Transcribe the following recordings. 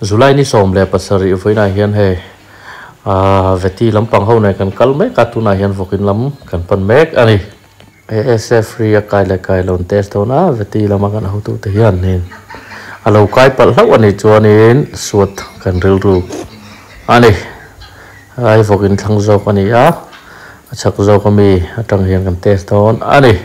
July ni som le pasari voi na hian he veti lampang ho na kan kal me ka tu na hian vokin lam kan pan mek ani ASF free kai le kai lon test na veti lama kan hu tu te hian nin alo kai pal hlau ani chuanin suat kan ril ru ani ai vokin thang zo ani a chak zo kami atang hian kan test on ani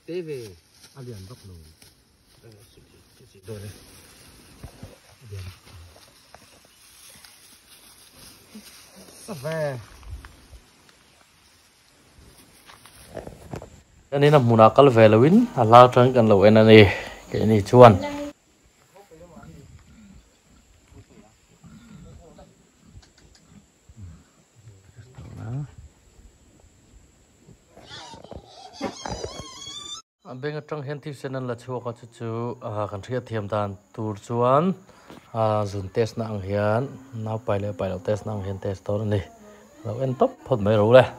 TV alian bak lo dore ve ani na munakal velawin ala tang kan lo enani ke ni chuan bên trong hiện thị trên là chùa có chú cần thiết thiềm đàn tour chuan dùng test nặng hiền nào bài lệ bài đầu test nặng hiền test đó này là em top hơn mấy rồi đây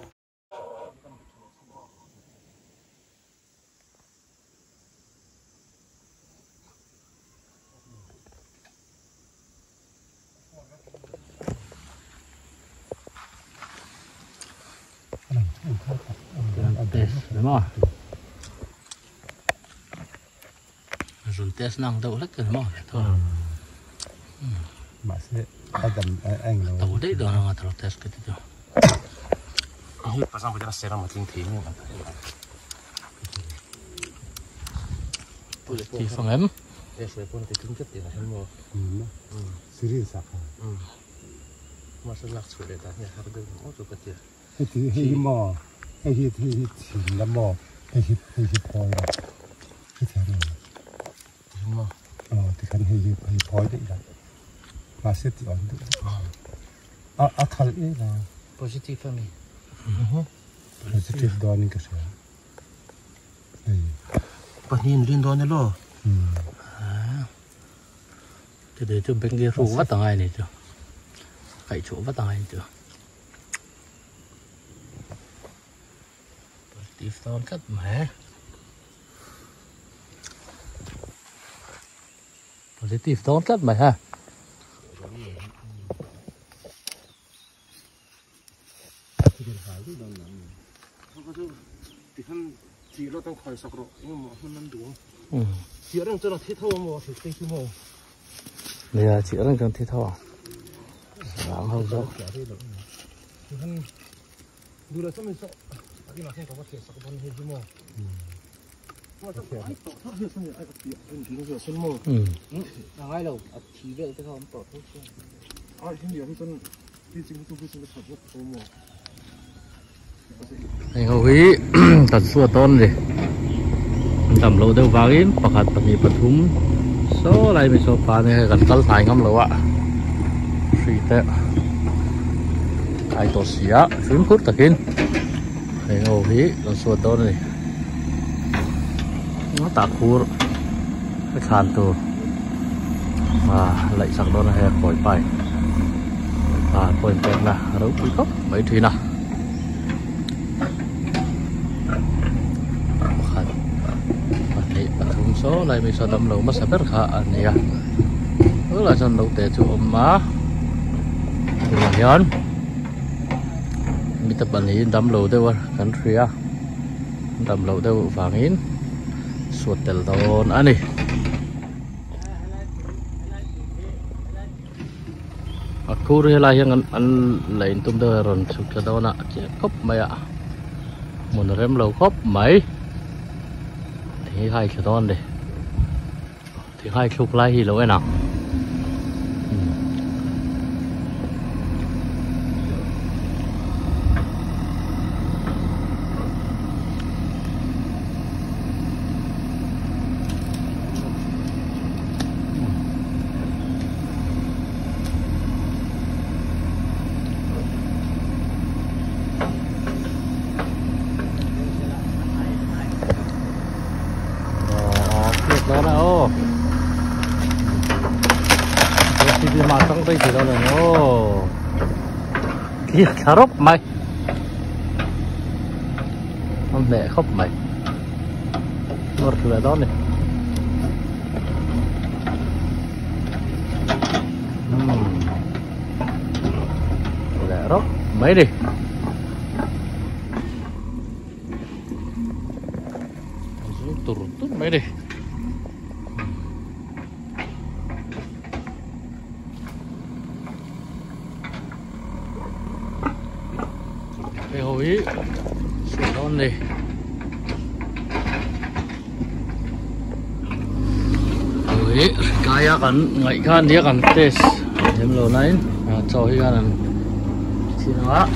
test đúng không? Rồi test năng đâu lắc cái mỏ này thôi. Mà sẽ adam anh nó. Đâu đấy đó là thằng test cái đó. Không phải sao phải ra xe ra mà linh thiêng như vậy. Thì phòng em. Test về pun thì tính chất thì là hết mồ. Serius à? Mà sẽ lắc xuống để ta nhà hát được nó rồi cái gì. Thì mò, thì chỉ là mò, thì phôi rồi. Cái thế này. thì kan hi phoi đấy là mà sẽ thì ổn được thal ấy là Positive for me. positive đó nên cái sao Bạn nhìn lên đó nữa lo. Thì để cho bên kia rủ vắt tầng ai này chưa cậy chỗ vắt tầng ai chưa positive đó cắt mẹ positive đó cắt mày ha thì hắn chỉ lo tăng khỏi sọc rồi nhưng mà hắn năn đúng chỉ đang cho nó thiết thâu mà thì cái chứ mà bây giờ chỉ đang cần thiết thâu làm hậu dấu thì hắnดูแล้วไม่ชอบที่มาเส้นเขาก็เสียสักวันเห็นchứมั้งว่าจะไอ้ต่อถ้าเสียสมัยไอ้ก็เสียเป็นถึงเสียสมัยง่ายเราทีเดียวจะทำต่อทุกคนไอ้ที่เดียวที่ต้นที่จริงตัวที่จริงก็ถัดว่าโตมั้งไอ้เขาวิตัดส่วนต้นเลยทำโลเดลวากินประคัดปนีปทุมโซ่อะไรไม่โซ่ปลาเนี่ยกันตั้งสายงั้มเลยว่ะสีเตะไอ้ตัวเสียฟิล์มพุทธกินไอ้เขาวิตัดส่วนต้นเลยnó tạt khu cái khàn từ mà lại sang đó là hè khỏi bài và coi tên là đấu quý cấp mấy thì nào thùng số này mình sẽ đâm lẩu mất sẽ rất khá anh nhỉ đó là chân đầu tệ chủ má là nhón mình tập bản ý đâm lẩu đâu cắn phía đâm lẩu đâu vàng in suốt tel đòn anh đi aku rela yang an lain tum dah ron suka dah nak cekop maya mun rem lẩu cop mấy thì hai cái đó đây thì hai chục lại thì lỗi nào đó đâu thì mà trong đây thì đó là nó kia cà rốt mày Ông mẹ khóc mày ngọt là đó này. Lẹ đó mấy đi. Turun mấy đi. Cái hồi sửa đón đi. Hồi cái kan ngai kan dia kan tes em lo lain cho hi kan xin nó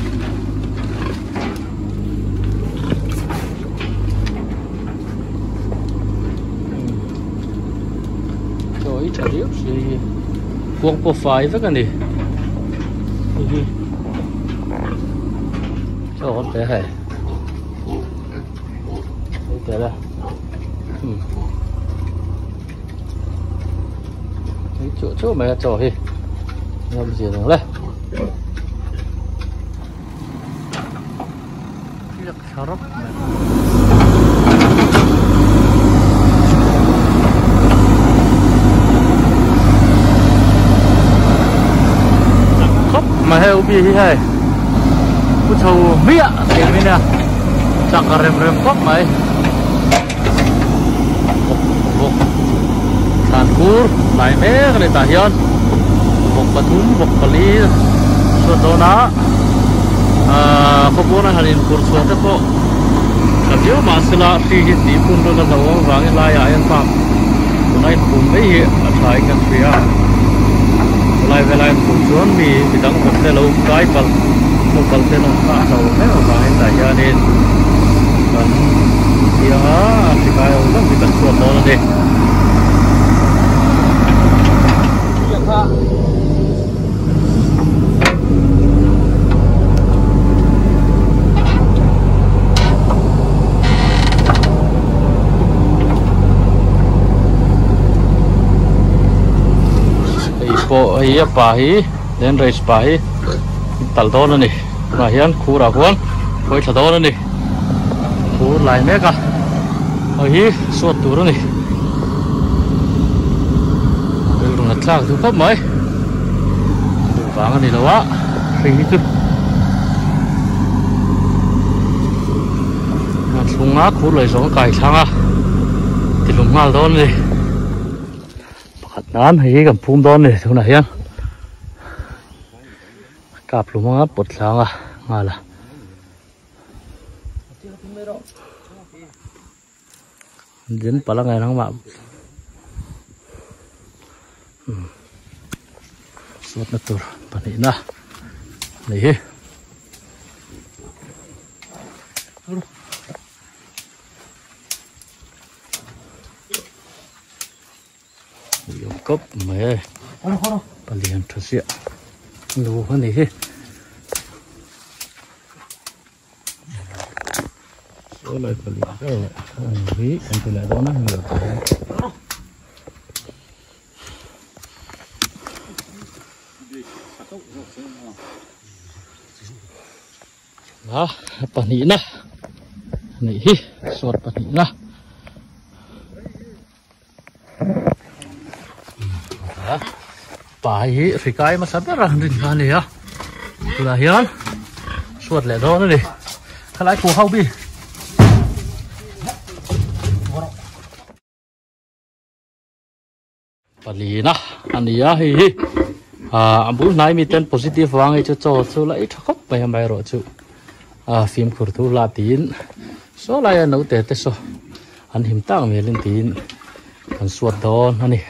cho hi chả điếu gì cuồng profile với cái này cho con té hay té đây chỗ mày trò hi làm gì nữa đây việc sao đó khóc mà hay ubi hi hay cứ thâu mía tiền bên nè chắc là rem khóc mày Kur lain kali tahian bok patun bok kali sodona kebun halin kur suatu kok kalau masalah sihit di pun dalam lawang rangi layan pak tunai kumbai lain kan pria lain kujuan mi bidang kerja lalu kai pal mukal tenong tak tahu rangi tahianin kan dia sikai ulang bidang sodona deh. Ipo iya pahi dan race pahi tal don ni rahian khura khuan koi thadon ni khur lai meka hi suat tur ni ngặt lạc thứ cấp mấy đủ vàng này đâu á phình chứ ngặt xuống ngã khút lại xuống cày sang à thì lùng ngал đón đi bắt nán hay cầm phun đón này chỗ này hen cặp lùng ngã bột sang à ngà là đến bao ngày nắng mạm suat natur panina nih yung kop me palihan tersia lu kan nih solai palihan ini antara dona enggak nah panina nih suat panina pahi rikai masabar rin kali ya tulahian suat le don ni kalai ku hau bi panina ania hi ambu nai mi ten positive wang chu chu lai thakop bai mai ro chu phim khurtu la tin so lai no te te so an him tang me lin tin kan suat don ani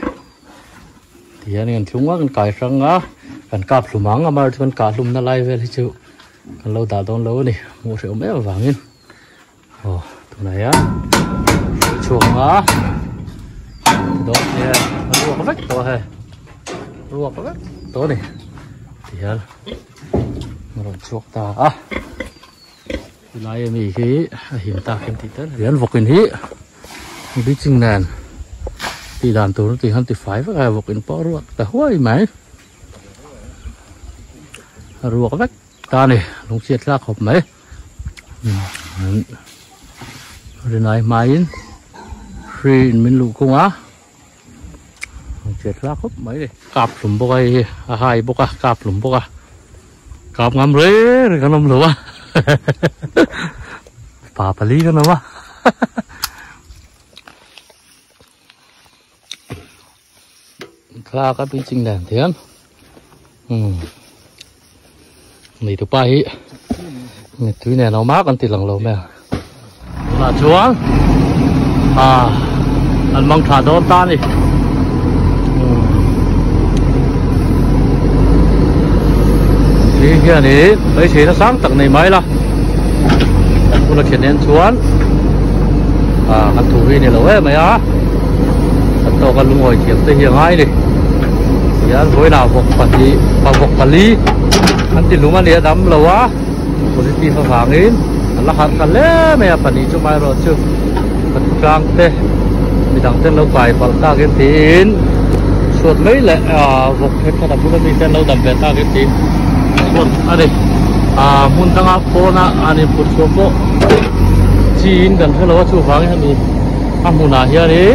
tian kan thunga kan kai ranga kan kap lumang amar kan ka lum na lai vel chu kan lo da don lo ni mo se me wangin tu na ya chuanga do ya ruak vek to he ruak vek to ni tian rồi chuộc ta lại mình cái hiện tại hiện thị tết hiện vật hình hí biết chừng nàn thì đàn tù nó thì hắn thì phải với vật hình bỏ ruột cả hoài máy ruột vách ta này lông xiết ra hộp mấy rồi này máy free mình lụ cung á chết ra khúc mấy đi cạp lùm bốc ai hai bốc à cạp lùm bốc à cạp ngắm rế rồi cái nông lụa bà lý cái nó mà ra cái bên trình đèn thiên này tụi bay thứ này nó mát ăn thịt lằng lầu mẹ là chúa ăn măng thả đôn tan đi đi kia này đấy thì nó sáng tận này mấy là cũng là chuyện nên xuống ăn thủ vi này lâu ấy mày á ăn to con ngồi kiếm tới hiện ai đi thì ăn với nào vọc phật gì mà vọc phật lý ăn thì lúc ăn đi đắm lâu á còn đi vào hàng ấy là hạt cả lẽ mày phật đi cho mai rồi chứ phật trang thế mình đang tên lâu bài phật ta cái tin suốt mấy lệ vọc hết cả đám chúng mình tên lâu đầm về ta cái tin suốt ở đây muốn tăng áp phô na anh em phút số phô chín gần cái lỗ chu vắng hay gì muốn nào here đi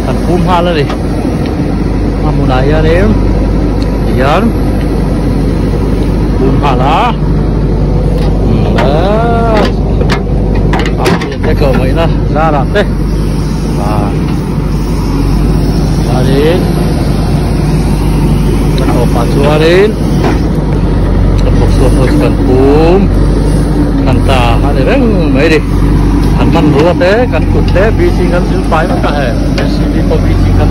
cần phun hoa lên đi muốn nào here đi thì anh phun hoa lá cái cầu mấy na ra làm thế và đến cầu phá chua đến một số hơi cần cúm cần ta hay là răng mấy đi hẳn mặn rùa thế cần cục thế bị gì cần giữ phải nó cả hệ để xử lý có bị gì cần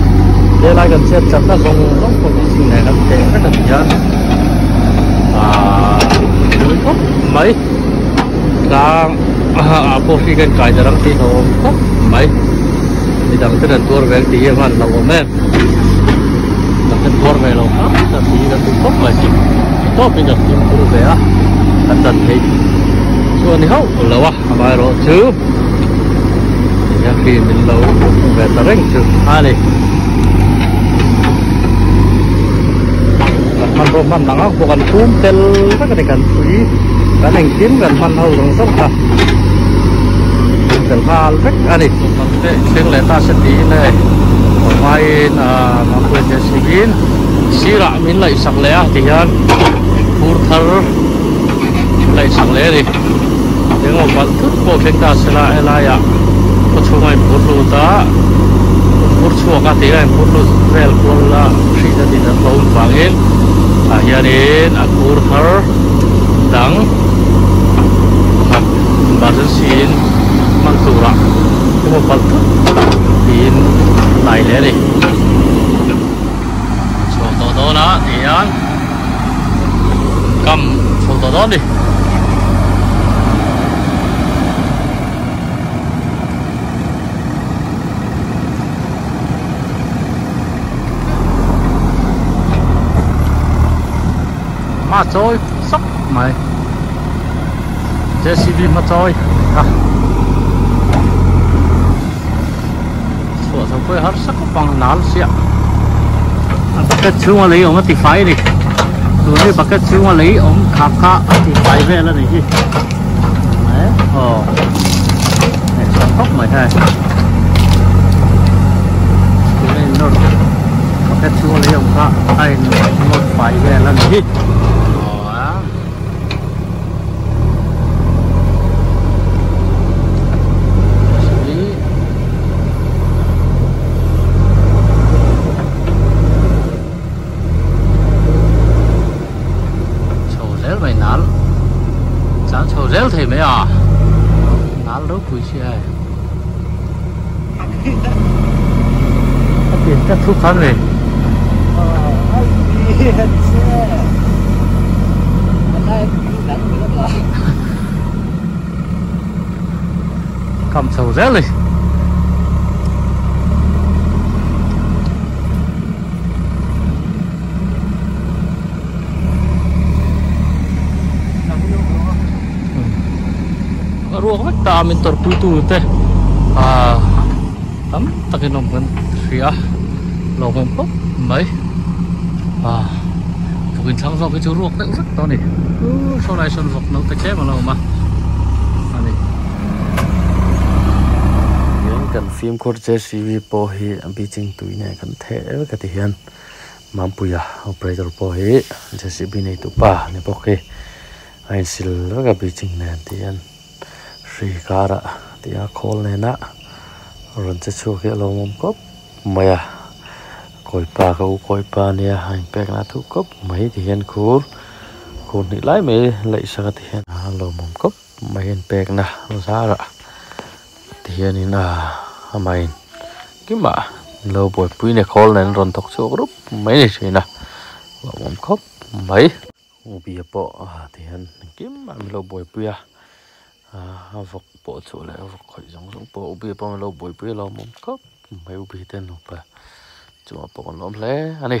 để lại cần xem chặt nó không có bị gì này nó thế rất là dễ mấy đang cô khi cần cài ra thì nó khóc mấy thì đang cái đợt tour về thì hiện hoàn là của mình đợt tour về là khóc thì đợt khóc vậy có bây giờ tìm tour về á đợt thì xuân hậu lâu à mà rồi chứ thì khi mình lâu về ta đánh chứ nàyมันรวมมันหนังพวกกันคุ้มเตลก็กันกันปุ๋ยกันแห่งทิ้งกันมันเอาตรงสักค่ะเตลพาเล็กอันนี้มันเรื่องอะไรตาสติเลยไม่มาคุยจะสิบินสิระมินไหลสักเลยที่ยันพูดทาร์ไหลสักเลยดิยังเอาบันทึกโปรเฟกตาสละอะไรอ่ะก็ช่วยพูดรู้ตาพูดชั่วกันที่ไอ้พูดรู้เรื่องคนละที่จะติดต่อฟังเองakhirnya aku her dang mat barasin mantura cuma paltu tin lai le đi foto đó na tian cầm foto đó đi mà trôi sốc mày JCB mà trôi sửa xong phơi hết sắc bằng nál xịa bắt cái chú mà lấy ông thì phải đi rồi đi bắt cái chú mà lấy ông khạc thì phải về là gì đấy này sốc mày hay nên nó bắt cái chú lấy ông khạc ai nó phải về là gì réo thì mấy ná lố cùi xe tiền chắc thuốc phán này cầm sầu réo này ruang kita minta putu teh tắm tak nong kan ria longong pop mấy phụ sang sau cái chỗ ruộng đấy rất to này sau này xuân vọc nấu tay chép mà lâu mà này kan film kor JCB po hi beaching tuine kan the ka ti hian mampuya operator po hi JCB nei tu pa ne po ke ain sil ka beaching ne tian Sri Kara tia khol ne na ron che chu ke lo mom kop maya koi pa nia hain pek na thu kop mai ti hian khur ni lai me lai sa ka ti hian lo mom kop mai hian pek na sa ra ti hian in amain kima lo boy pui ne khol nen ron tok chu group mai ni china lo mom kop mai ubi po ti hian kim lo boy pui vok po chu le vok khoi jong po ubi po lo boy pui lo mom kop mai ubi ten no pa chu po kon lom hle ani